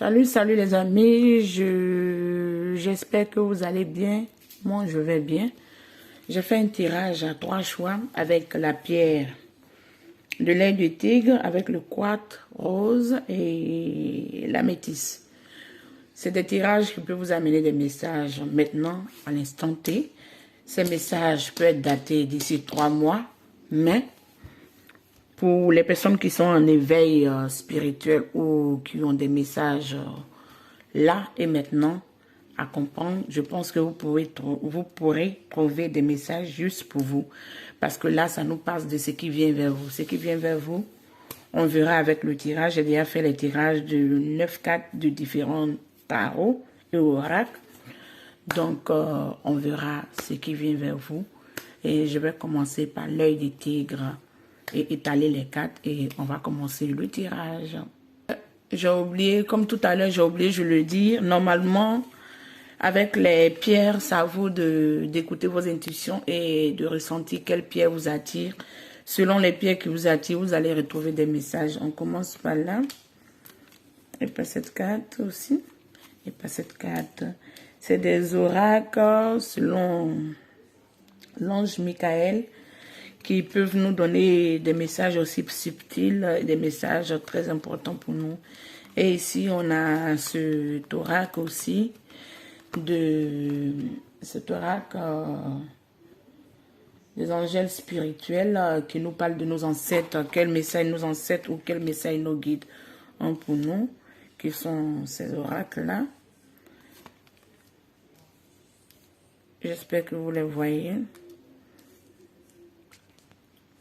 Salut les amis, j'espère que vous allez bien. Moi je vais bien. J'ai fait un tirage à 3 choix avec la pierre de l'œil du tigre, avec le quartz rose et la métisse. C'est des tirages qui peuvent vous amener des messages maintenant, à l'instant T. Ces messages peuvent être datés d'ici 3 mois, mais pour les personnes qui sont en éveil spirituel ou qui ont des messages là et maintenant à comprendre, je pense que vous pourrez trouver des messages juste pour vous. Parce que là, ça nous passe de ce qui vient vers vous. Ce qui vient vers vous, on verra avec le tirage. J'ai déjà fait les tirages de 9 cartes de différents tarots et oracles. Donc, on verra ce qui vient vers vous. Et je vais commencer par l'œil du tigre et étaler les cartes et on va commencer le tirage. J'ai oublié, comme tout à l'heure, j'ai oublié, je le dis, normalement, avec les pierres, ça vaut d'écouter vos intuitions et de ressentir quelle pierre vous attire. Selon les pierres qui vous attirent, vous allez retrouver des messages. On commence par là. Et pas cette carte aussi. Et pas cette carte. C'est des oracles selon l'ange Michael qui peuvent nous donner des messages aussi subtils, des messages très importants pour nous. Et ici, on a ce oracle aussi, cet oracle des angels spirituels qui nous parlent de nos ancêtres, quel message nos ancêtres ou quel message nos guides ont pour nous, qui sont ces oracles-là. J'espère que vous les voyez.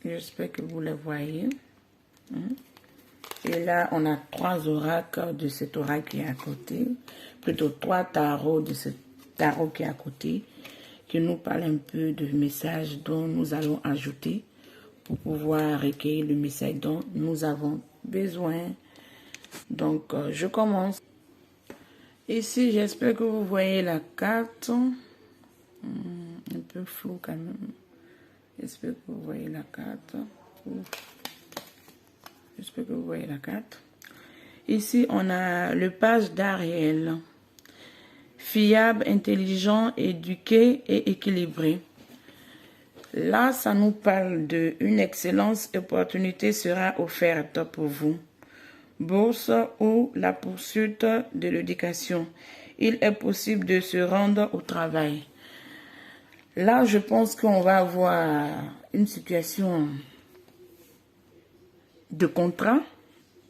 J'espère que vous les voyez. Et là, on a 3 oracles de cet oracle qui est à côté. Plutôt 3 tarots de ce tarot qui est à côté. Qui nous parlent un peu de messages dont nous allons ajouter pour pouvoir recueillir le message dont nous avons besoin. Donc, je commence. Ici, j'espère que vous voyez la carte. Un peu flou quand même. J'espère que vous voyez la carte. J'espère que vous voyez la carte. Ici, on a le page d'Ariel. Fiable, intelligent, éduqué et équilibré. Là, ça nous parle d'une excellente opportunité sera offerte pour vous. Bourse ou la poursuite de l'éducation. Il est possible de se rendre au travail. Là, je pense qu'on va avoir une situation de contrat,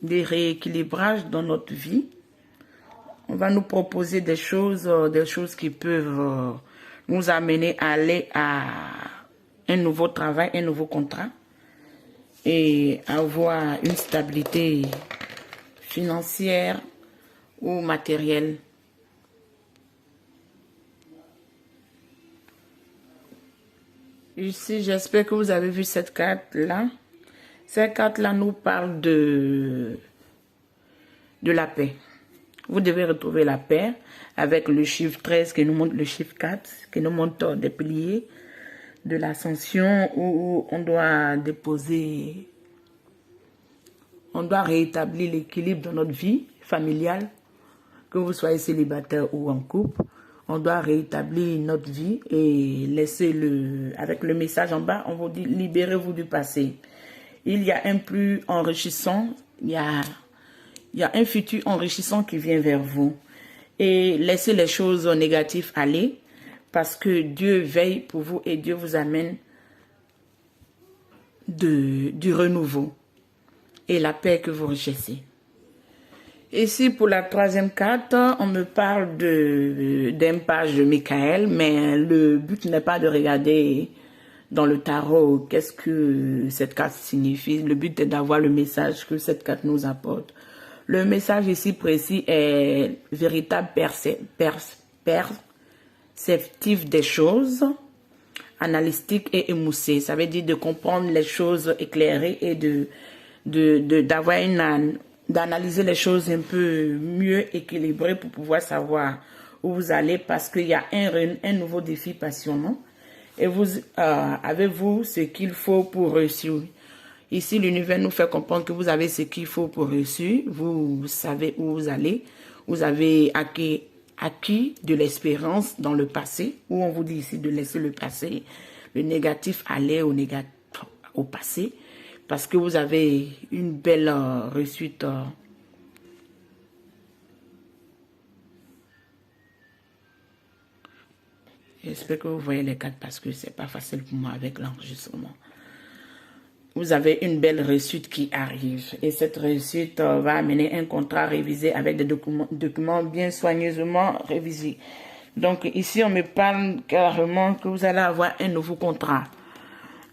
de rééquilibrage dans notre vie. On va nous proposer des choses qui peuvent nous amener à aller à un nouveau travail, un nouveau contrat et avoir une stabilité financière ou matérielle. Ici, j'espère que vous avez vu cette carte-là. Cette carte-là nous parle de la paix. Vous devez retrouver la paix avec le chiffre 13 qui nous montre le chiffre 4, qui nous montre des piliers de l'ascension où on doit rétablir l'équilibre dans notre vie familiale, que vous soyez célibataire ou en couple. On doit rétablir notre vie et laisser avec le message en bas, on vous dit libérez-vous du passé. Il y a un plus enrichissant, il y a un futur enrichissant qui vient vers vous. Et laissez les choses négatives aller parce que Dieu veille pour vous et Dieu vous amène du renouveau et la paix que vous recherchez. Ici, pour la 3e carte, on me parle d'un page de Michael, mais le but n'est pas de regarder dans le tarot qu'est-ce que cette carte signifie. Le but est d'avoir le message que cette carte nous apporte. Le message ici précis est véritable perceptif des choses, analytique et émoussé. Ça veut dire de comprendre les choses éclairées et d'analyser les choses un peu mieux équilibrées pour pouvoir savoir où vous allez parce qu'il y a un nouveau défi passionnant et vous avez-vous ce qu'il faut pour réussir. Ici, l'univers nous fait comprendre que vous avez ce qu'il faut pour réussir. Vous savez où vous allez. Vous avez acquis de l'expérience dans le passé, où on vous dit ici de laisser le passé, le négatif aller au passé, parce que vous avez une belle réussite. J'espère que vous voyez les cartes parce que c'est pas facile pour moi avec l'enregistrement. Vous avez une belle réussite qui arrive. Et cette réussite va amener un contrat révisé avec des documents bien soigneusement révisés. Donc ici, on me parle carrément que vous allez avoir un nouveau contrat.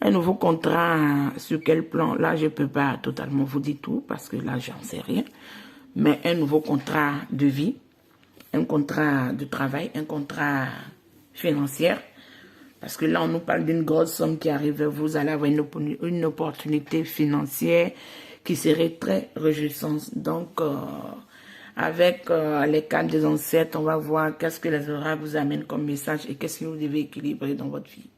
Un nouveau contrat, sur quel plan? Là, je ne peux pas totalement vous dire tout parce que là, j'en sais rien. Mais un nouveau contrat de vie, un contrat de travail, un contrat financier. Parce que là, on nous parle d'une grosse somme qui arrive. Vous allez avoir une opportunité financière qui serait très réjouissante. Donc, avec les cartes des ancêtres, on va voir qu'est-ce que les oracles vous amènent comme message et qu'est-ce que vous devez équilibrer dans votre vie.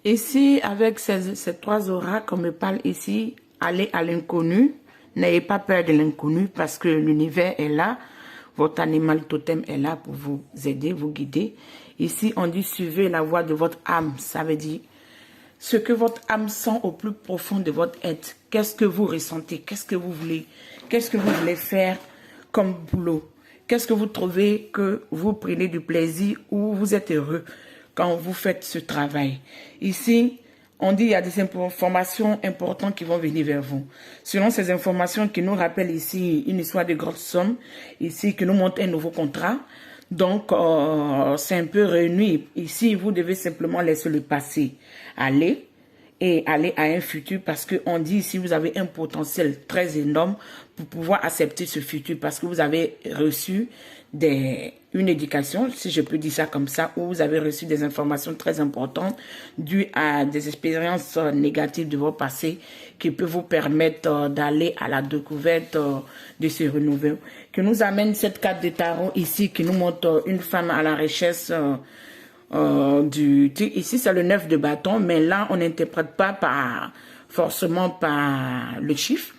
Ici, avec ces trois oracles, on me parle ici, allez à l'inconnu. N'ayez pas peur de l'inconnu parce que l'univers est là. Votre animal totem est là pour vous aider, vous guider. Ici, on dit suivez la voie de votre âme. Ça veut dire ce que votre âme sent au plus profond de votre être. Qu'est-ce que vous ressentez? Qu'est-ce que vous voulez? Qu'est-ce que vous voulez faire comme boulot? Qu'est-ce que vous trouvez que vous prenez du plaisir ou vous êtes heureux quand vous faites ce travail? Ici, on dit qu'il y a des informations importantes qui vont venir vers vous. Selon ces informations qui nous rappellent ici une histoire de grande somme, ici qui nous montre un nouveau contrat. Donc, c'est un peu réuni. Ici, vous devez simplement laisser le passé aller et aller à un futur parce qu'on dit ici, vous avez un potentiel très énorme pour pouvoir accepter ce futur parce que vous avez reçu une éducation, si je peux dire ça comme ça, où vous avez reçu des informations très importantes dues à des expériences négatives de votre passé qui peuvent vous permettre d'aller à la découverte de ce renouveau. Qui nous amène cette carte de tarot ici qui nous montre une femme à la recherche ici c'est le 9 de bâton, mais là on n'interprète pas forcément par le chiffre,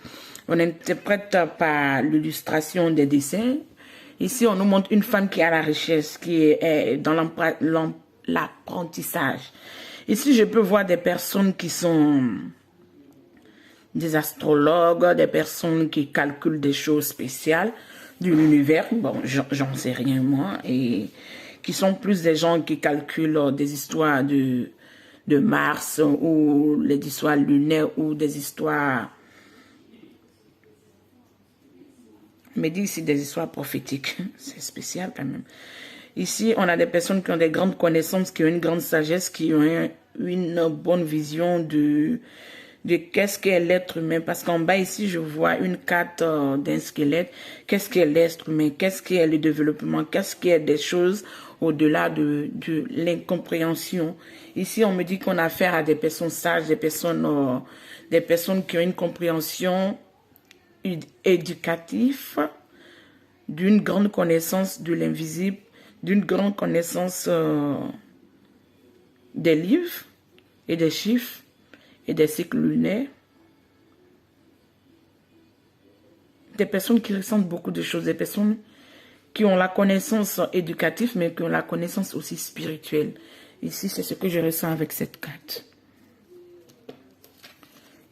on interprète par l'illustration des dessins. Ici, on nous montre une femme qui est à la recherche, qui est dans l'apprentissage. Ici, je peux voir des personnes qui sont des astrologues, des personnes qui calculent des choses spéciales de l'univers. Bon, j'en sais rien, moi. Et qui sont plus des gens qui calculent des histoires de Mars ou les histoires lunaires ou des histoires... me dit ici des histoires prophétiques. C'est spécial quand même. Ici, on a des personnes qui ont des grandes connaissances, qui ont une grande sagesse, qui ont une bonne vision de qu'est-ce qu'est l'être humain. Parce qu'en bas ici, je vois une carte d'un squelette. Qu'est-ce qu'est l'être humain? Qu'est-ce qu'est le développement? Qu'est-ce qu'est des choses au-delà de l'incompréhension? Ici, on me dit qu'on a affaire à des personnes sages, des personnes qui ont une compréhension éducatif, d'une grande connaissance de l'invisible, d'une grande connaissance des livres et des chiffres et des cycles lunaires. Des personnes qui ressentent beaucoup de choses, des personnes qui ont la connaissance éducative, mais qui ont la connaissance aussi spirituelle. Ici, c'est ce que je ressens avec cette carte.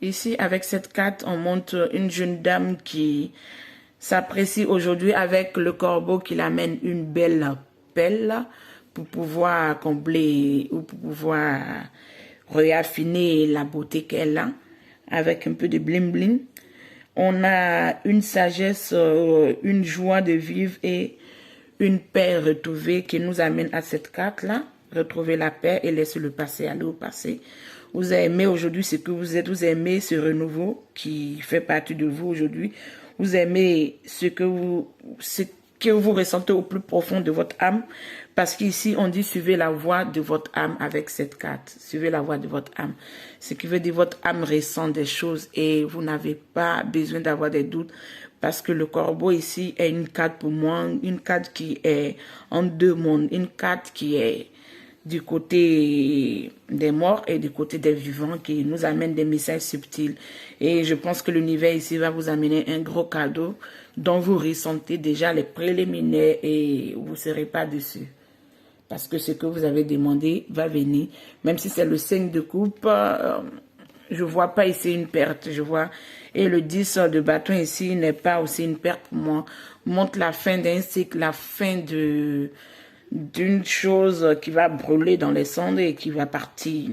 Ici, avec cette carte, on montre une jeune dame qui s'apprécie aujourd'hui avec le corbeau qui l'amène une belle pelle pour pouvoir combler ou pour pouvoir réaffiner la beauté qu'elle a avec un peu de bling bling. On a une sagesse, une joie de vivre et une paix retrouvée qui nous amène à cette carte-là. Retrouver la paix et laisser le passé aller au passé. Vous aimez aujourd'hui ce que vous êtes, vous aimez ce renouveau qui fait partie de vous aujourd'hui. Vous aimez ce que vous ressentez au plus profond de votre âme. Parce qu'ici, on dit suivez la voie de votre âme avec cette carte. Suivez la voie de votre âme. Ce qui veut dire votre âme ressent des choses et vous n'avez pas besoin d'avoir des doutes. Parce que le corbeau ici est une carte pour moi, une carte qui est en deux mondes, une carte qui est du côté des morts et du côté des vivants qui nous amènent des messages subtils. Et je pense que l'univers ici va vous amener un gros cadeau dont vous ressentez déjà les préliminaires et vous ne serez pas dessus. Parce que ce que vous avez demandé va venir. Même si c'est le 5 de coupe, je ne vois pas ici une perte. Je vois. Et le 10 de bâton ici n'est pas aussi une perte pour moi. Montre la fin d'un cycle, la fin d'une chose qui va brûler dans les cendres et qui va partir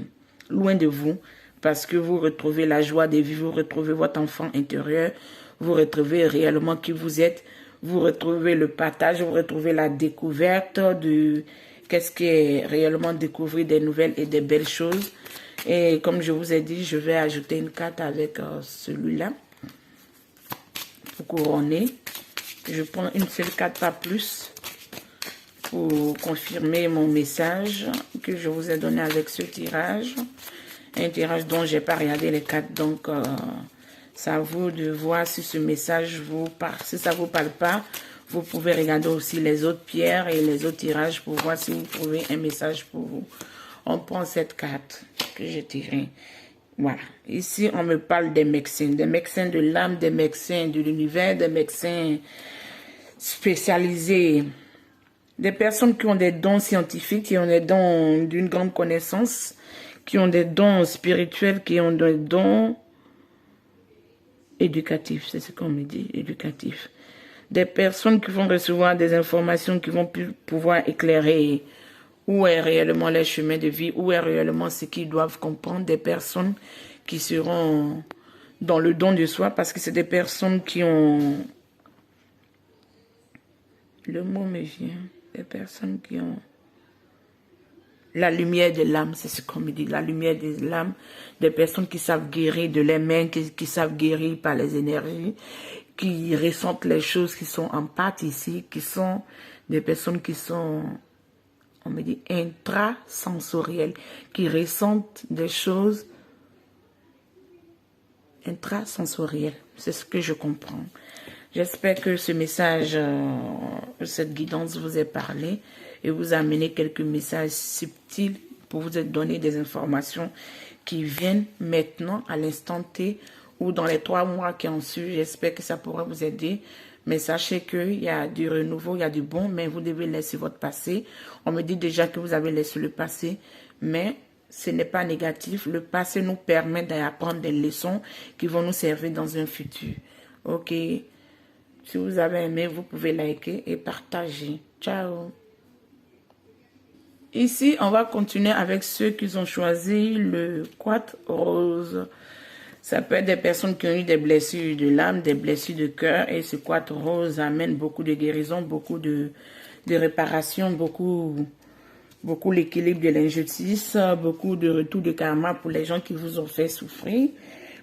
loin de vous. Parce que vous retrouvez la joie de vivre, vous retrouvez votre enfant intérieur, vous retrouvez réellement qui vous êtes, vous retrouvez le partage, vous retrouvez la découverte de qu'est-ce qui est réellement découvrir des nouvelles et des belles choses. Et comme je vous ai dit, je vais ajouter une carte avec celui-là pour couronner. Je prends une seule carte, pas plus, pour confirmer mon message que je vous ai donné avec ce tirage. Un tirage dont je n'ai pas regardé les cartes, donc c'est à vous de voir si ce message vous parle. Si ça ne vous parle pas, vous pouvez regarder aussi les autres pierres et les autres tirages pour voir si vous trouvez un message pour vous. On prend cette carte que j'ai tirée. Voilà. Ici, on me parle des médecins de l'âme, des médecins de l'univers, des médecins spécialisés, des personnes qui ont des dons scientifiques, qui ont des dons d'une grande connaissance, qui ont des dons spirituels, qui ont des dons éducatifs, c'est ce qu'on me dit, éducatifs. Des personnes qui vont recevoir des informations qui vont pouvoir éclairer où est réellement leur chemin de vie, où est réellement ce qu'ils doivent comprendre, des personnes qui seront dans le don de soi, parce que c'est des personnes qui ont... Le mot me vient, des personnes qui ont la lumière de l'âme, c'est ce qu'on me dit, la lumière de l'âme, des personnes qui savent guérir de les mains, qui savent guérir par les énergies, qui ressentent les choses qui sont en pâte ici, qui sont des personnes qui sont, on me dit, intrasensorielles, qui ressentent des choses intrasensorielles. C'est ce que je comprends. J'espère que ce message, cette guidance vous ait parlé et vous a amené quelques messages subtils pour vous donner des informations qui viennent maintenant à l'instant T ou dans les 3 mois qui ont suivi. J'espère que ça pourra vous aider. Mais sachez qu'il y a du renouveau, il y a du bon, mais vous devez laisser votre passé. On me dit déjà que vous avez laissé le passé, mais ce n'est pas négatif. Le passé nous permet d'apprendre des leçons qui vont nous servir dans un futur. Ok. Si vous avez aimé, vous pouvez liker et partager. Ciao. Ici, on va continuer avec ceux qui ont choisi le quartz rose. Ça peut être des personnes qui ont eu des blessures de l'âme, des blessures de cœur. Et ce quartz rose amène beaucoup de guérison, beaucoup de réparation, beaucoup l'équilibre de l'injustice, beaucoup de retour de karma pour les gens qui vous ont fait souffrir,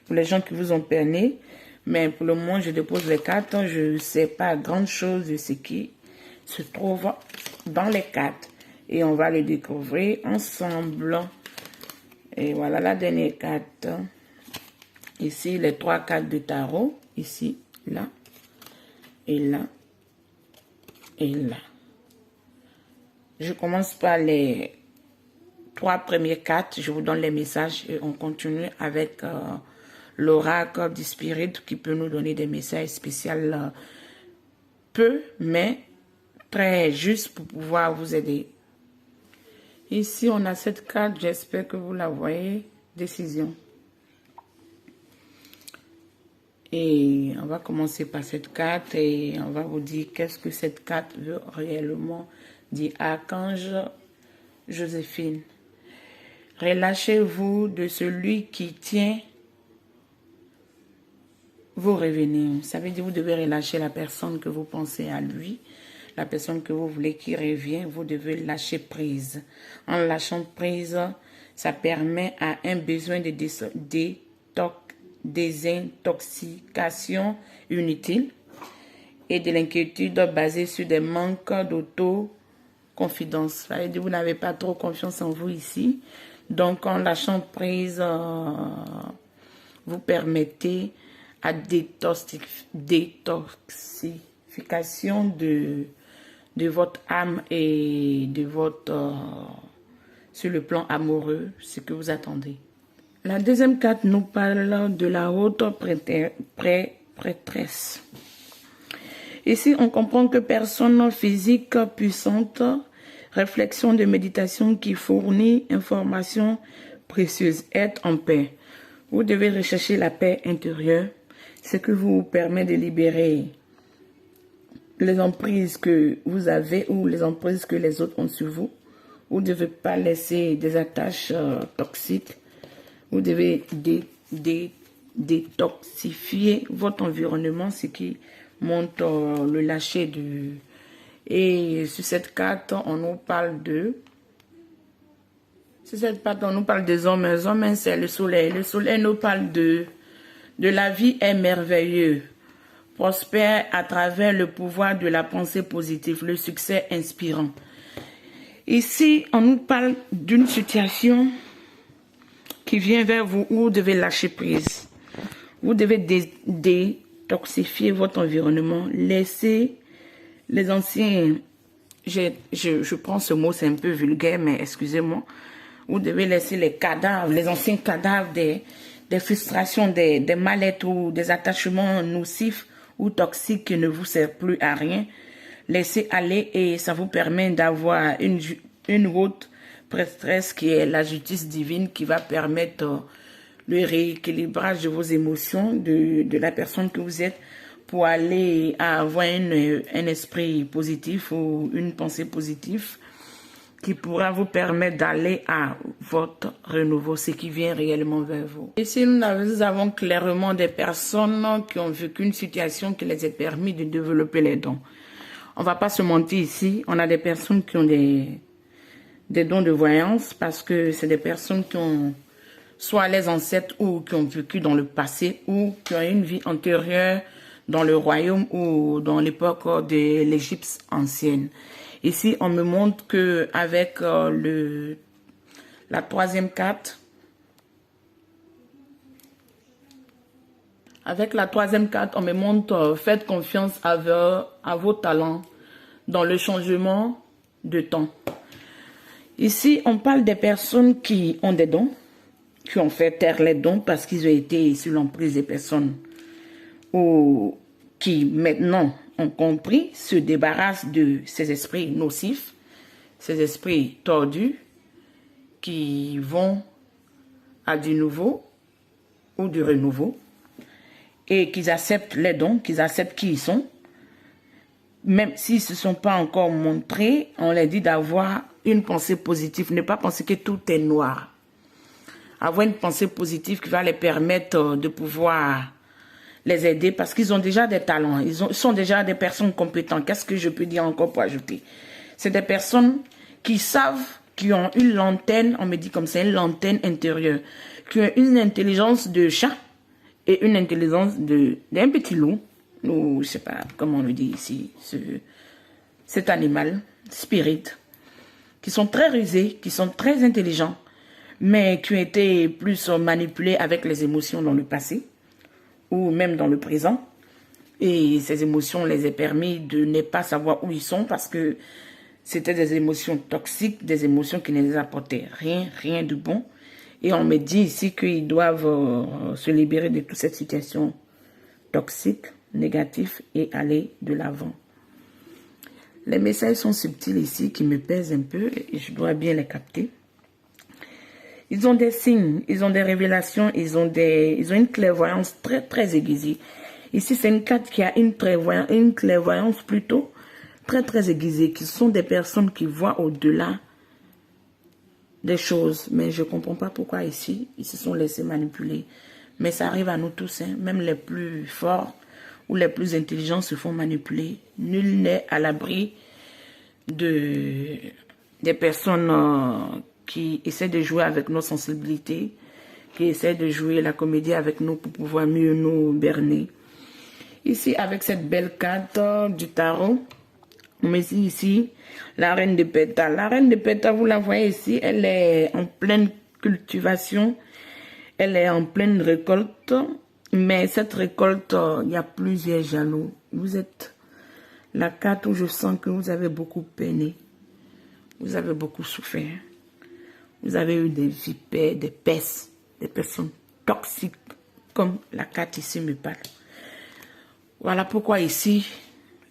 pour les gens qui vous ont perné. Mais pour le moment, je dépose les cartes. Je ne sais pas grand chose de ce qui se trouve dans les cartes. Et on va le découvrir ensemble. Et voilà la dernière carte. Ici, les 3 cartes de tarot. Ici, là, et là, et là. Je commence par les 3 premières cartes. Je vous donne les messages et on continue avec... l'oracle du spirit qui peut nous donner des messages spéciaux, peu, mais très juste pour pouvoir vous aider. Ici, on a cette carte, j'espère que vous la voyez, décision. Et on va commencer par cette carte et on va vous dire qu'est-ce que cette carte veut réellement dire. Archange Joséphine, relâchez-vous de celui qui tient vos revenus. Ça veut dire que vous devez relâcher la personne que vous pensez à lui, la personne que vous voulez qui revient, vous devez lâcher prise. En lâchant prise, ça permet à un besoin de désintoxication inutile et de l'inquiétude basée sur des manques d'auto-confidence. Ça veut dire que vous n'avez pas trop confiance en vous ici. Donc, en lâchant prise, vous permettez à détoxification de votre âme et de votre sur le plan amoureux, ce que vous attendez. La deuxième carte nous parle de la haute prêtresse. Ici, on comprend que personne physique puissante, réflexion de méditation qui fournit informations précieuses, être en paix. Vous devez rechercher la paix intérieure, ce qui vous permet de libérer les emprises que vous avez ou les emprises que les autres ont sur vous. Vous ne devez pas laisser des attaches toxiques. Vous devez détoxifier votre environnement, ce qui montre le lâcher du... Et sur cette carte, on nous parle de... Sur cette carte, on nous parle des hommes. Les hommes, c'est le soleil. Le soleil nous parle de la vie est merveilleuse. Prospère à travers le pouvoir de la pensée positive, le succès inspirant. Ici, on nous parle d'une situation qui vient vers vous où vous devez lâcher prise. Vous devez détoxifier votre environnement, laisser les anciens, je prends ce mot, c'est un peu vulgaire, mais excusez-moi. Vous devez laisser les cadavres, les anciens cadavres des frustrations, des mal-être ou des attachements nocifs ou toxiques qui ne vous servent plus à rien. Laissez aller et ça vous permet d'avoir une haute prêtresse qui est la justice divine qui va permettre le rééquilibrage de vos émotions, de la personne que vous êtes pour aller avoir un esprit positif ou une pensée positive qui pourra vous permettre d'aller à votre renouveau, ce qui vient réellement vers vous. Ici, nous avons clairement des personnes qui ont vécu une situation qui les a permis de développer les dons. On ne va pas se mentir ici, on a des personnes qui ont des dons de voyance parce que c'est des personnes qui ont soit les ancêtres ou qui ont vécu dans le passé ou qui ont une vie antérieure dans le royaume ou dans l'époque de l'Égypte ancienne. Ici, on me montre que avec la troisième carte, on me montre faites confiance à vos talents dans le changement de temps. Ici, on parle des personnes qui ont des dons, qui ont fait taire les dons parce qu'ils ont été sous l'emprise des personnes ou qui maintenant ont compris, se débarrassent de ces esprits nocifs, ces esprits tordus qui vont à du nouveau ou du renouveau et qu'ils acceptent les dons, qu'ils acceptent qui ils sont. Même s'ils ne se sont pas encore montrés, on leur dit d'avoir une pensée positive, ne pas penser que tout est noir. Avoir une pensée positive qui va les permettre de pouvoir les aider parce qu'ils ont déjà des talents, ils sont déjà des personnes compétentes. Qu'est-ce que je peux dire encore pour ajouter? C'est des personnes qui savent, qui ont une lanterne, on me dit comme ça, une lanterne intérieure, qui ont une intelligence de chat et une intelligence d'un petit loup, ou je sais pas comment on le dit ici, cet animal, spirit, qui sont très rusés, qui sont très intelligents, mais qui ont été plus manipulés avec les émotions dans le passé, ou même dans le présent. Et ces émotions les ont permis de ne pas savoir où ils sont parce que c'était des émotions toxiques, des émotions qui ne les apportaient rien de bon. Et on me dit ici qu'ils doivent se libérer de toute cette situation toxique, négative et aller de l'avant. Les messages sont subtils ici qui me pèsent un peu et je dois bien les capter. Ils ont des signes, ils ont des révélations, ils ont une clairvoyance très très aiguisée. Ici, c'est une carte qui a une clairvoyance plutôt très très aiguisée, qui sont des personnes qui voient au-delà des choses. Mais je ne comprends pas pourquoi ici, ils se sont laissés manipuler. Mais ça arrive à nous tous, hein. Même les plus forts ou les plus intelligents se font manipuler. Nul n'est à l'abri des personnes qui essaient de jouer avec nos sensibilités, qui essaient de jouer la comédie avec nous pour pouvoir mieux nous berner. Ici, avec cette belle carte du tarot, on met ici la reine de pétales. La reine de pétales, vous la voyez ici, elle est en pleine cultivation, elle est en pleine récolte, mais cette récolte, il y a plusieurs jaloux. Vous êtes la carte où je sens que vous avez beaucoup peiné, vous avez beaucoup souffert. Vous avez eu des vipères, des pestes, des personnes toxiques, comme la carte ici me parle. Voilà pourquoi ici,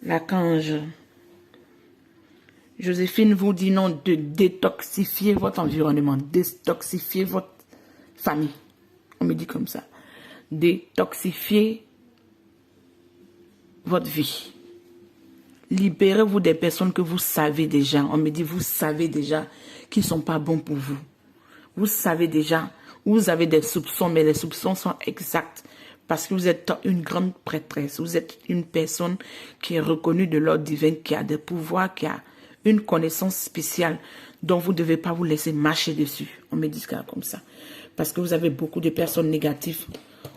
l'archange Joséphine vous dit non de détoxifier votre environnement, détoxifier votre famille. On me dit comme ça. Détoxifier votre vie. Libérez-vous des personnes que vous savez déjà. On me dit, vous savez déjà qu'ils ne sont pas bons pour vous. Vous savez déjà, vous avez des soupçons, mais les soupçons sont exacts. Parce que vous êtes une grande prêtresse. Vous êtes une personne qui est reconnue de l'ordre divin, qui a des pouvoirs, qui a une connaissance spéciale dont vous ne devez pas vous laisser marcher dessus. On me dit ça comme ça. Parce que vous avez beaucoup de personnes négatives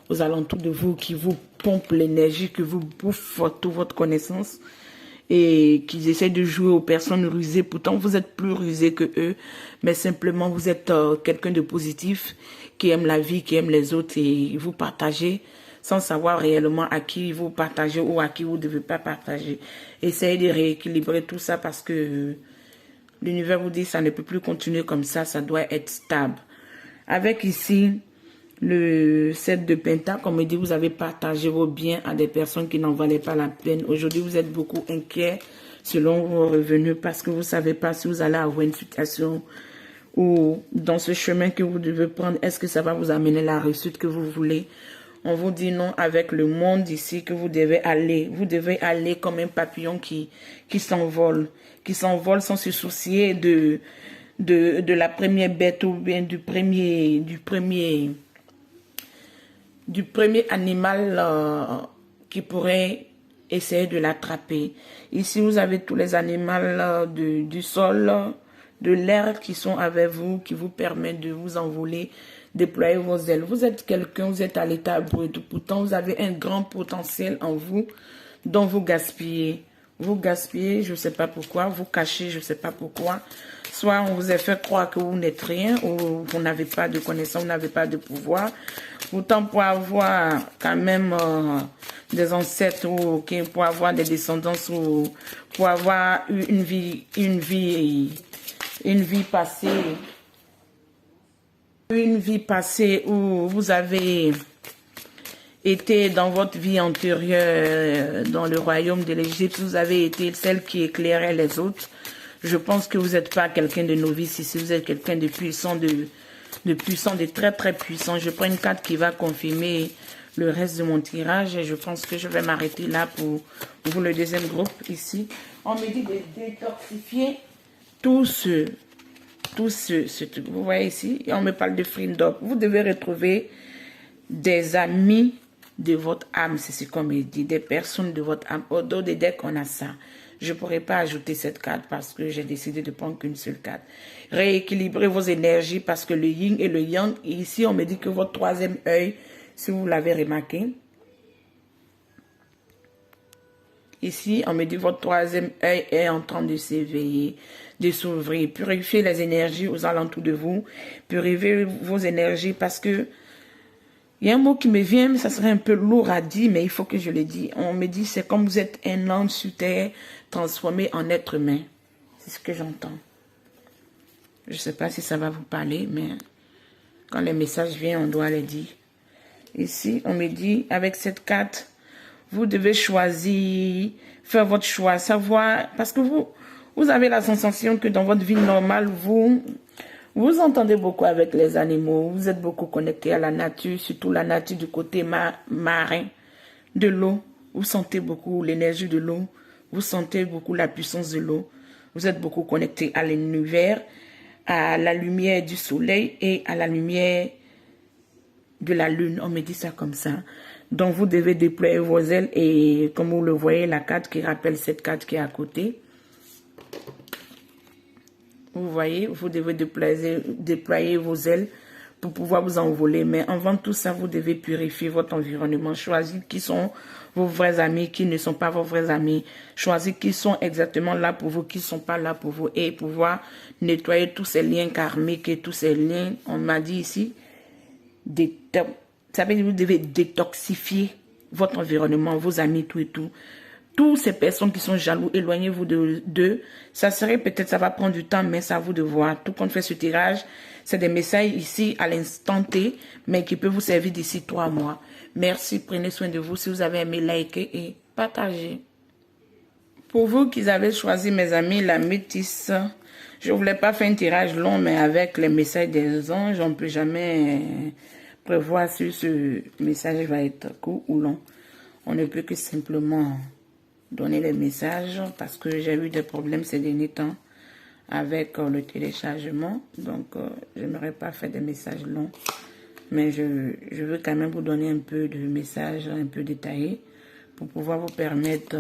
aux alentours de vous qui vous pompent l'énergie, qui vous bouffent toute votre connaissance et qui essaient de jouer aux personnes rusées. Pourtant, vous êtes plus rusé que eux, mais simplement vous êtes quelqu'un de positif qui aime la vie, qui aime les autres et vous partagez sans savoir réellement à qui vous partagez ou à qui vous ne devez pas partager. Essayez de rééquilibrer tout ça parce que l'univers vous dit ça ne peut plus continuer comme ça doit être stable. Avec ici le 7 de Pentacle, comme on me dit, vous avez partagé vos biens à des personnes qui n'en valaient pas la peine. Aujourd'hui, vous êtes beaucoup inquiet selon vos revenus parce que vous ne savez pas si vous allez avoir une situation ou dans ce chemin que vous devez prendre, est-ce que ça va vous amener la réussite que vous voulez. On vous dit non avec le monde ici que vous devez aller. Vous devez aller comme un papillon qui s'envole sans se soucier de la première bête ou bien du premier animal qui pourrait essayer de l'attraper. Ici, vous avez tous les animaux du sol, de l'air qui sont avec vous, qui vous permettent de vous envoler, déployer vos ailes. Vous êtes quelqu'un, vous êtes à l'état brut. Pourtant, vous avez un grand potentiel en vous dont vous gaspillez. Vous gaspillez, je ne sais pas pourquoi. Vous cachez, je ne sais pas pourquoi. Soit on vous a fait croire que vous n'êtes rien, ou vous n'avez pas de connaissance, vous n'avez pas de pouvoir. Pourtant, pour avoir quand même des ancêtres, ou pour avoir des descendants, ou pour avoir eu une vie passée où vous avez été dans votre vie antérieure dans le royaume de l'Égypte, vous avez été celle qui éclairait les autres. Je pense que vous n'êtes pas quelqu'un de novice ici, vous êtes quelqu'un de puissant, de très très puissant. Je prends une carte qui va confirmer le reste de mon tirage et je pense que je vais m'arrêter là pour le deuxième groupe ici. On me dit de détoxifier tout ce vous voyez ici, et on me parle de freedom. Vous devez retrouver des amis de votre âme, c'est ce qu'on me dit, des personnes de votre âme. Au dos des decks, on a ça. Je ne pourrais pas ajouter cette carte parce que j'ai décidé de prendre qu'une seule carte. Rééquilibrez vos énergies parce que le yin et le yang, et ici on me dit que votre troisième œil, si vous l'avez remarqué, ici on me dit que votre troisième œil est en train de s'éveiller, de s'ouvrir. Purifiez les énergies aux alentours de vous, purifiez vos énergies parce que il y a un mot qui me vient, mais ça serait un peu lourd à dire, mais il faut que je le dise. On me dit, c'est comme vous êtes un ange sur terre transformé en être humain. C'est ce que j'entends. Je ne sais pas si ça va vous parler, mais quand les messages viennent, on doit les dire. Ici, on me dit, avec cette carte, vous devez choisir, faire votre choix, savoir, parce que vous avez la sensation que dans votre vie normale, vous entendez beaucoup avec les animaux, vous êtes beaucoup connecté à la nature, surtout la nature du côté marin, de l'eau. Vous sentez beaucoup l'énergie de l'eau, vous sentez beaucoup la puissance de l'eau. Vous êtes beaucoup connecté à l'univers, à la lumière du soleil et à la lumière de la lune. On me dit ça comme ça. Donc vous devez déployer vos ailes et comme vous le voyez, la carte qui rappelle cette carte qui est à côté. Vous voyez, vous devez déployer vos ailes pour pouvoir vous envoler. Mais avant tout ça, vous devez purifier votre environnement. Choisir qui sont vos vrais amis, qui ne sont pas vos vrais amis. Choisir qui sont exactement là pour vous, qui ne sont pas là pour vous. Et pouvoir nettoyer tous ces liens karmiques et tous ces liens, on m'a dit ici, ça veut dire que vous devez détoxifier votre environnement, vos amis, tout et tout. toutes ces personnes qui sont jaloux, éloignez-vous d'eux. Ça serait peut-être, ça va prendre du temps, mais c'est à vous de voir. Tout qu'on fait ce tirage, c'est des messages ici à l'instant T, mais qui peuvent vous servir d'ici 3 mois. Merci, prenez soin de vous. Si vous avez aimé, likez et partagez. Pour vous qui avez choisi, mes amis, la métisse, je ne voulais pas faire un tirage long, mais avec les messages des anges, on ne peut jamais prévoir si ce message va être court ou long. On ne peut que simplement donner les messages parce que j'ai eu des problèmes ces derniers temps avec le téléchargement. Donc, je n'aurais pas fait des messages longs. Mais je veux quand même vous donner un peu de messages un peu détaillés pour pouvoir vous permettre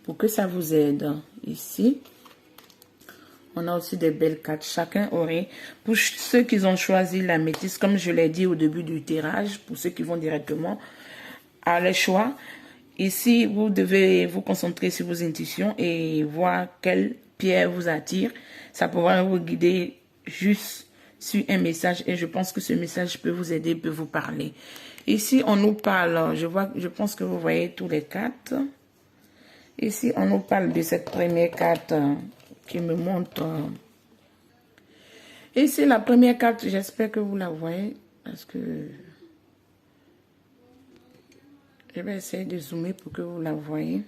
pour que ça vous aide. Ici, on a aussi des belles cartes. Chacun aurait, pour ceux qui ont choisi la métisse, comme je l'ai dit au début du tirage, pour ceux qui vont directement à leur choix, ici, vous devez vous concentrer sur vos intuitions et voir quelle pierre vous attire. Ça pourra vous guider juste sur un message et je pense que ce message peut vous aider, peut vous parler. Ici, on nous parle, je pense que vous voyez tous les cartes. Ici, on nous parle de cette première carte qui me montre. Ici, la première carte, j'espère que vous la voyez parce que je vais essayer de zoomer pour que vous la voyez.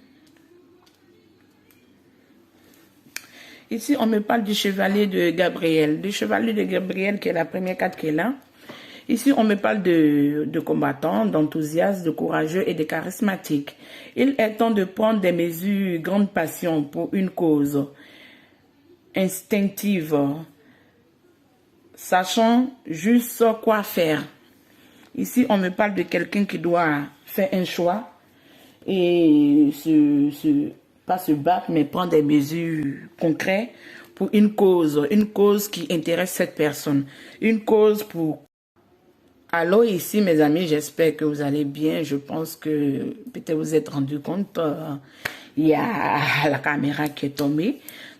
Ici, on me parle du chevalier de Gabriel. Du chevalier de Gabriel, qui est la première carte qui est là. Ici, on me parle de combattants, d'enthousiastes, de courageux et de charismatiques. Il est temps de prendre des mesures, grande passion pour une cause instinctive, sachant juste quoi faire. Ici, on me parle de quelqu'un qui doit faire un choix et pas se battre, mais prendre des mesures concrètes pour une cause qui intéresse cette personne, une cause pour... Alors ici, mes amis, j'espère que vous allez bien. Je pense que peut-être vous êtes rendu compte, il y a la caméra qui est tombée.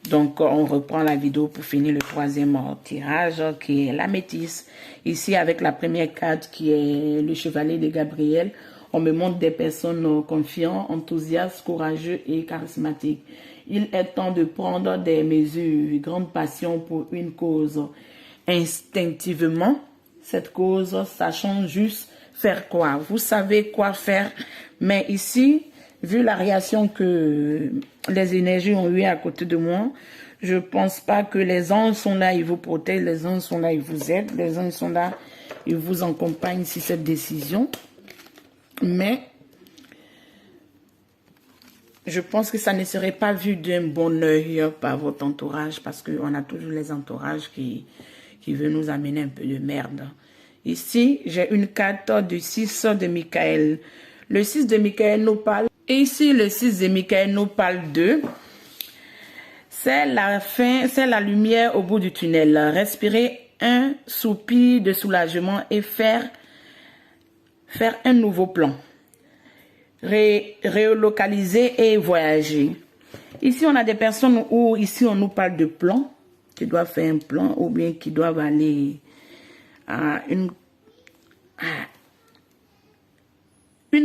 Donc, on reprend la vidéo pour finir le troisième tirage qui est la métisse. Ici, avec la première carte qui est le chevalier de Gabriel, on me montre des personnes confiantes, enthousiastes, courageux et charismatiques. Il est temps de prendre des mesures, grande passion pour une cause instinctivement. Cette cause, sachant juste faire quoi. Vous savez quoi faire. Mais ici, vu la réaction que les énergies ont eu à côté de moi, je pense pas que les anges sont là, ils vous protègent, les anges sont là, ils vous aident, les anges sont là, ils vous accompagnent sur cette décision. Mais je pense que ça ne serait pas vu d'un bon œil par votre entourage parce qu'on a toujours les entourages qui veulent nous amener un peu de merde. Ici, j'ai une carte du 6 de Michael. Le 6 de Michael nous parle. Et ici, le 6 de Michael nous parle de... C'est la fin, c'est la lumière au bout du tunnel. Respirer un soupir de soulagement et faire un nouveau plan. Relocaliser et voyager. Ici, on a des personnes où, ici, on nous parle de plan, qui doivent faire un plan, ou bien qui doivent aller à une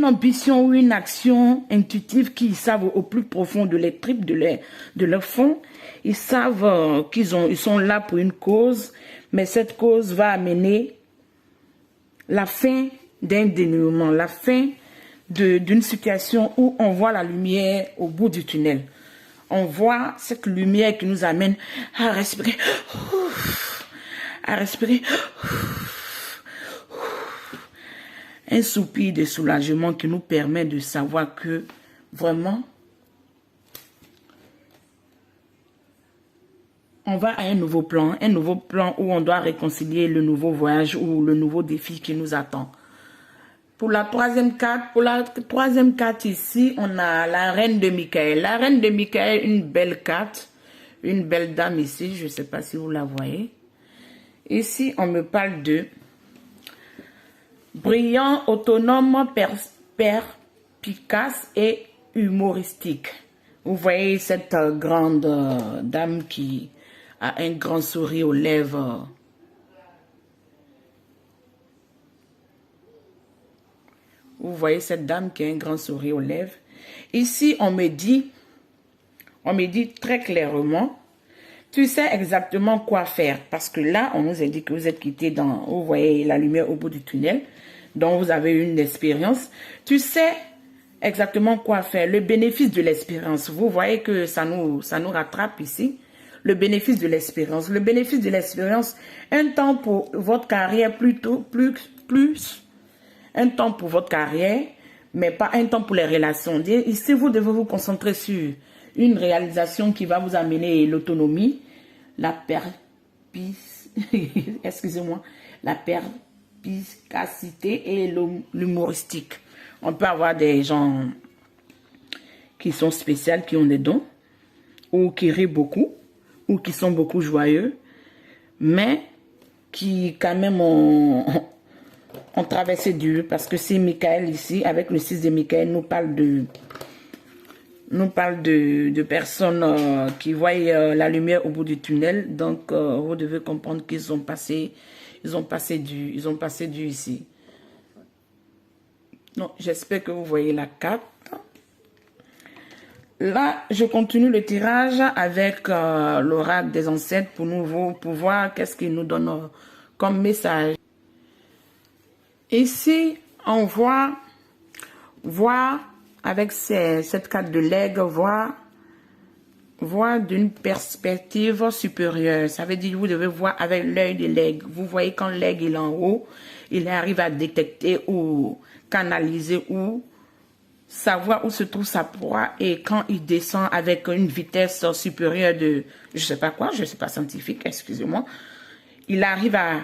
ambition ou une action intuitive qu'ils savent au plus profond de leurs tripes, de leur fond. Ils savent ils sont là pour une cause, mais cette cause va amener la fin d'un dénouement, la fin d'une situation où on voit la lumière au bout du tunnel. On voit cette lumière qui nous amène à respirer, à respirer. Un soupir de soulagement qui nous permet de savoir que vraiment, on va à un nouveau plan où on doit réconcilier le nouveau voyage ou le nouveau défi qui nous attend. Pour la troisième carte ici, on a la reine de Michael. La reine de Michael, une belle carte, une belle dame ici, je ne sais pas si vous la voyez. Ici, on me parle de brillant, autonome, perspicace et humoristique. Vous voyez cette grande dame qui a un grand sourire aux lèvres. Vous voyez cette dame qui a un grand sourire aux lèvres. Ici, on me dit très clairement, tu sais exactement quoi faire. Parce que là, on nous indique que vous êtes quitté dans, vous voyez la lumière au bout du tunnel. Donc, vous avez une expérience. Tu sais exactement quoi faire. Le bénéfice de l'expérience. Vous voyez que ça nous rattrape ici. Le bénéfice de l'expérience. Le bénéfice de l'expérience, un temps pour votre carrière un temps pour votre carrière, mais pas un temps pour les relations. Ici, vous devez vous concentrer sur une réalisation qui va vous amener l'autonomie, excusez-moi, la perspicacité et l'humoristique. On peut avoir des gens qui sont spéciaux, qui ont des dons, ou qui rient beaucoup, ou qui sont beaucoup joyeux, mais qui quand même ont traversé dur, parce que c'est Michael ici, avec le 6 de Michael, nous parle de personnes qui voient la lumière au bout du tunnel. Donc, vous devez comprendre qu'ils ont passé du ici. Donc, j'espère que vous voyez la carte. Là, je continue le tirage avec l'oracle des ancêtres pour voir qu'est-ce qu'il nous donne comme message. Ici, on voit avec cette carte de l'aigle, voir d'une perspective supérieure. Ça veut dire que vous devez voir avec l'œil de l'aigle. Vous voyez quand l'aigle est en haut, il arrive à détecter ou canaliser ou savoir où se trouve sa proie, et quand il descend avec une vitesse supérieure de, je sais pas quoi, je sais pas scientifique, excusez-moi, il arrive à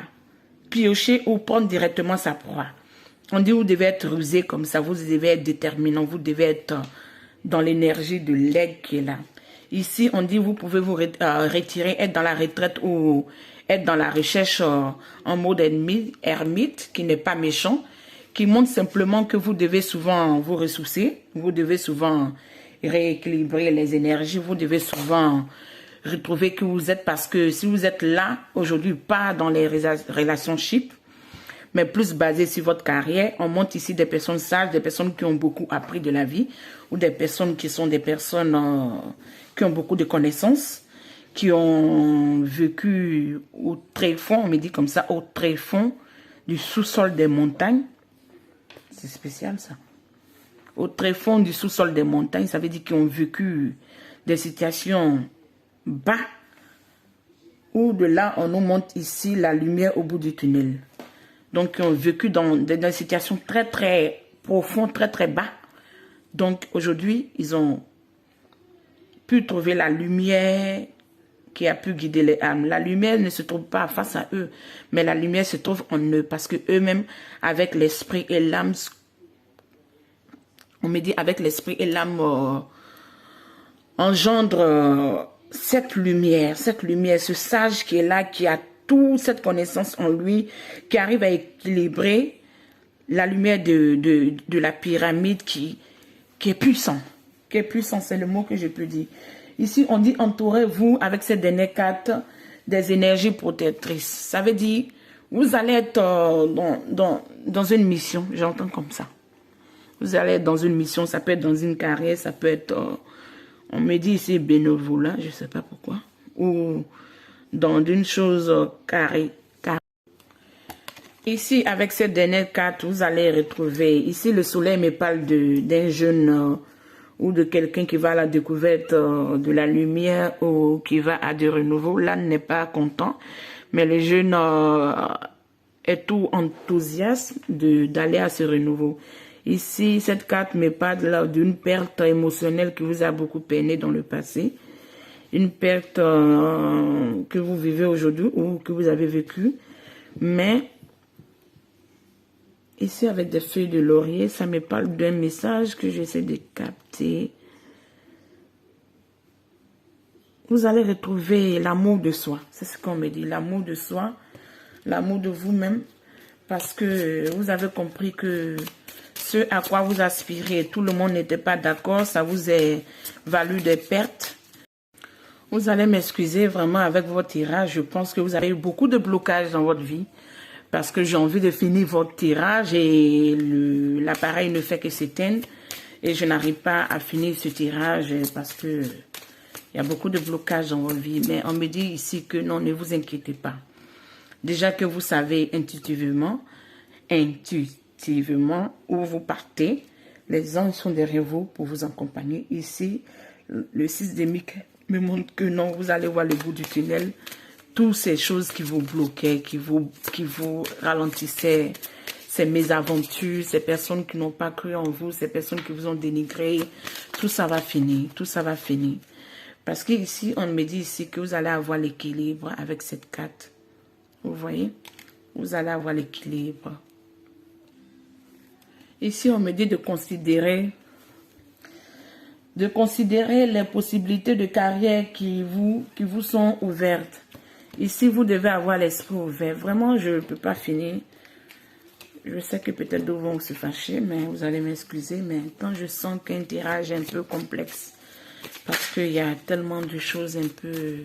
piocher ou prendre directement sa proie. On dit vous devez être rusé comme ça, vous devez être déterminant, vous devez être dans l'énergie de l'aigle qui est là. Ici, on dit vous pouvez vous retirer, être dans la retraite ou être dans la recherche en mode ermite, qui n'est pas méchant, qui montre simplement que vous devez souvent vous ressourcer, vous devez souvent rééquilibrer les énergies, vous devez souvent retrouver que vous êtes, parce que si vous êtes là aujourd'hui, pas dans les relationships, mais plus basé sur votre carrière, on montre ici des personnes sages, des personnes qui ont beaucoup appris de la vie, ou des personnes qui sont des personnes qui ont beaucoup de connaissances, qui ont vécu au très fond, on me dit comme ça, au très fond du sous-sol des montagnes. C'est spécial ça. Au très fond du sous-sol des montagnes, ça veut dire qu'ils ont vécu des situations bas, où de là, on nous montre ici la lumière au bout du tunnel. Donc, ils ont vécu dans des situations très, très profondes, très, très bas. Donc, aujourd'hui, ils ont pu trouver la lumière qui a pu guider les âmes. La lumière ne se trouve pas face à eux, mais la lumière se trouve en eux, parce que eux-mêmes, avec l'esprit et l'âme, on me dit avec l'esprit et l'âme engendre cette lumière, ce sage qui est là, qui a toute cette connaissance en lui, qui arrive à équilibrer la lumière de la pyramide qui est puissant. Qui est puissant, c'est le mot que je peux dire. Ici, on dit entourez-vous avec cette dernière carte des énergies protectrices. Ça veut dire, vous allez être dans une mission, j'entends comme ça. Vous allez être dans une mission, ça peut être dans une carrière, ça peut être, on me dit ici bénévolat, je ne sais pas pourquoi, ou dans une chose carrée. Ici, avec cette dernière carte, vous allez retrouver, ici le soleil me parle d'un jeune ou de quelqu'un qui va à la découverte de la lumière ou qui va à du renouveau. L'âne n'est pas content, mais le jeune est tout enthousiaste d'aller à ce renouveau. Ici, cette carte me parle d'une perte émotionnelle qui vous a beaucoup peiné dans le passé. Une perte que vous vivez aujourd'hui ou que vous avez vécue. Mais ici, avec des feuilles de laurier, ça me parle d'un message que j'essaie de capter. Vous allez retrouver l'amour de soi. C'est ce qu'on me dit, l'amour de soi, l'amour de vous-même. Parce que vous avez compris que ce à quoi vous aspirez, tout le monde n'était pas d'accord, ça vous a valu des pertes. Vous allez m'excuser vraiment avec votre tirage. Je pense que vous avez eu beaucoup de blocages dans votre vie. parce que j'ai envie de finir votre tirage et l'appareil ne fait que s'éteindre et je n'arrive pas à finir ce tirage parce que il y a beaucoup de blocages dans votre vie. Mais on me dit ici que non, ne vous inquiétez pas. Déjà que vous savez intuitivement où vous partez, les anges sont derrière vous pour vous accompagner. Ici, le 6 de Mic me montre que non, vous allez voir le bout du tunnel. Toutes ces choses qui vous bloquaient, qui vous ralentissaient, ces mésaventures, ces personnes qui n'ont pas cru en vous, ces personnes qui vous ont dénigré, tout ça va finir, tout ça va finir. Parce qu'ici, on me dit ici que vous allez avoir l'équilibre avec cette carte. Vous voyez? Vous allez avoir l'équilibre. Ici, on me dit de considérer les possibilités de carrière qui vous sont ouvertes. Ici, vous devez avoir l'esprit ouvert. Vraiment, je ne peux pas finir. Je sais que peut-être d'autres vont se fâcher, mais vous allez m'excuser. Mais quand je sens qu'un tirage est un peu complexe, parce qu'il y a tellement de choses un peu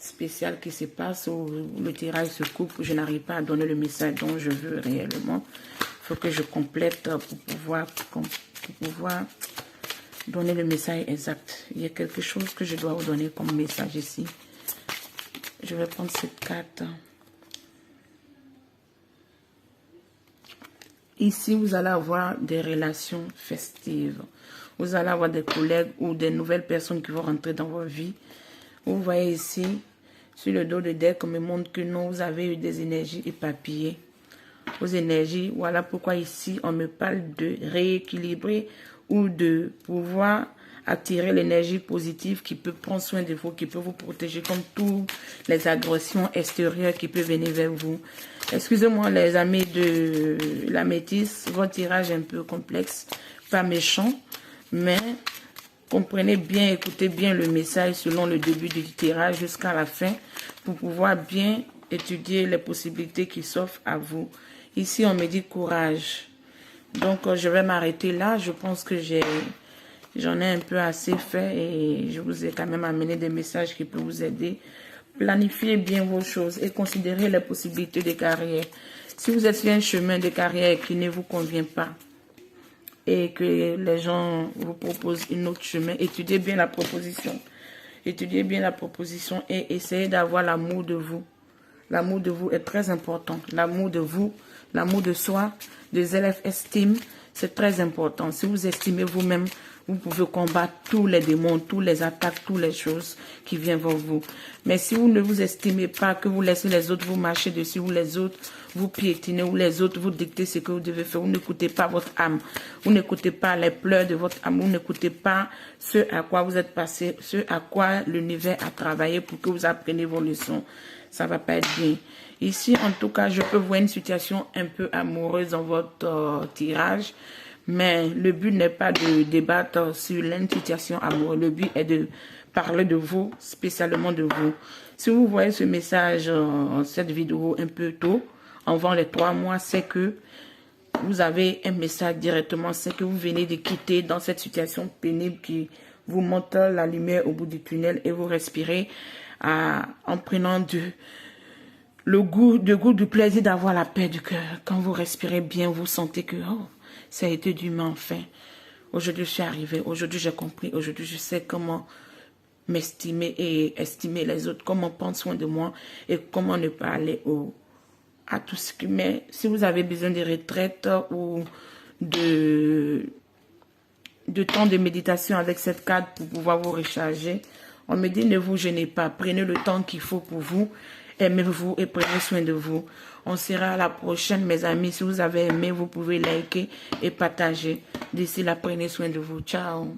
spéciales qui se passent, où le tirage se coupe, où je n'arrive pas à donner le message dont je veux réellement. Il faut que je complète pour pouvoir donner le message exact. Il y a quelque chose que je dois vous donner comme message ici. Je vais prendre cette carte. Ici, vous allez avoir des relations festives. Vous allez avoir des collègues ou des nouvelles personnes qui vont rentrer dans votre vie. Vous voyez ici, sur le dos de deck, on me montre que non, vous avez eu des énergies éparpillées. Vos énergies, voilà pourquoi ici, on me parle de rééquilibrer ou de pouvoir attirer l'énergie positive qui peut prendre soin de vous, qui peut vous protéger comme toutes les agressions extérieures qui peuvent venir vers vous. Excusez-moi les amis de la métisse, votre tirage est un peu complexe, pas méchant, mais comprenez bien, écoutez bien le message selon le début du tirage jusqu'à la fin pour pouvoir bien étudier les possibilités qui s'offrent à vous. Ici, on me dit courage. Donc, je vais m'arrêter là. Je pense que j'en ai un peu assez fait et je vous ai quand même amené des messages qui peuvent vous aider. Planifiez bien vos choses et considérez les possibilités de carrière. Si vous êtes sur un chemin de carrière qui ne vous convient pas et que les gens vous proposent un autre chemin, étudiez bien la proposition. Étudiez bien la proposition et essayez d'avoir l'amour de vous. L'amour de vous est très important. L'amour de vous, l'amour de soi, de self-esteem, c'est très important. Si vous estimez vous-même, vous pouvez combattre tous les démons, toutes les attaques, toutes les choses qui viennent vers vous. Mais si vous ne vous estimez pas, que vous laissez les autres vous marcher dessus, ou les autres vous piétiner, ou les autres vous dicter ce que vous devez faire, vous n'écoutez pas votre âme, vous n'écoutez pas les pleurs de votre âme, vous n'écoutez pas ce à quoi vous êtes passé, ce à quoi l'univers a travaillé pour que vous appreniez vos leçons. Ça ne va pas être bien. Ici, en tout cas, je peux voir une situation un peu amoureuse dans votre tirage. Mais le but n'est pas de débattre sur l'intuition amoureuse. Le but est de parler de vous, spécialement de vous. Si vous voyez ce message, cette vidéo un peu tôt, avant les 3 mois, c'est que vous avez un message directement. C'est que vous venez de quitter dans cette situation pénible qui vous montre la lumière au bout du tunnel et vous respirez en prenant le goût du plaisir d'avoir la paix du cœur. Quand vous respirez bien, vous sentez que ça a été du enfin. Aujourd'hui, je suis arrivée. Aujourd'hui, j'ai compris. Aujourd'hui, je sais comment m'estimer et estimer les autres. Comment prendre soin de moi et comment ne pas aller à tout ce qui... Mais si vous avez besoin de retraite ou de temps de méditation avec cette carte pour pouvoir vous recharger, on me dit ne vous gênez pas. Prenez le temps qu'il faut pour vous. Aimez-vous et prenez soin de vous. On sera à la prochaine, mes amis. Si vous avez aimé, vous pouvez liker et partager. D'ici là, prenez soin de vous. Ciao.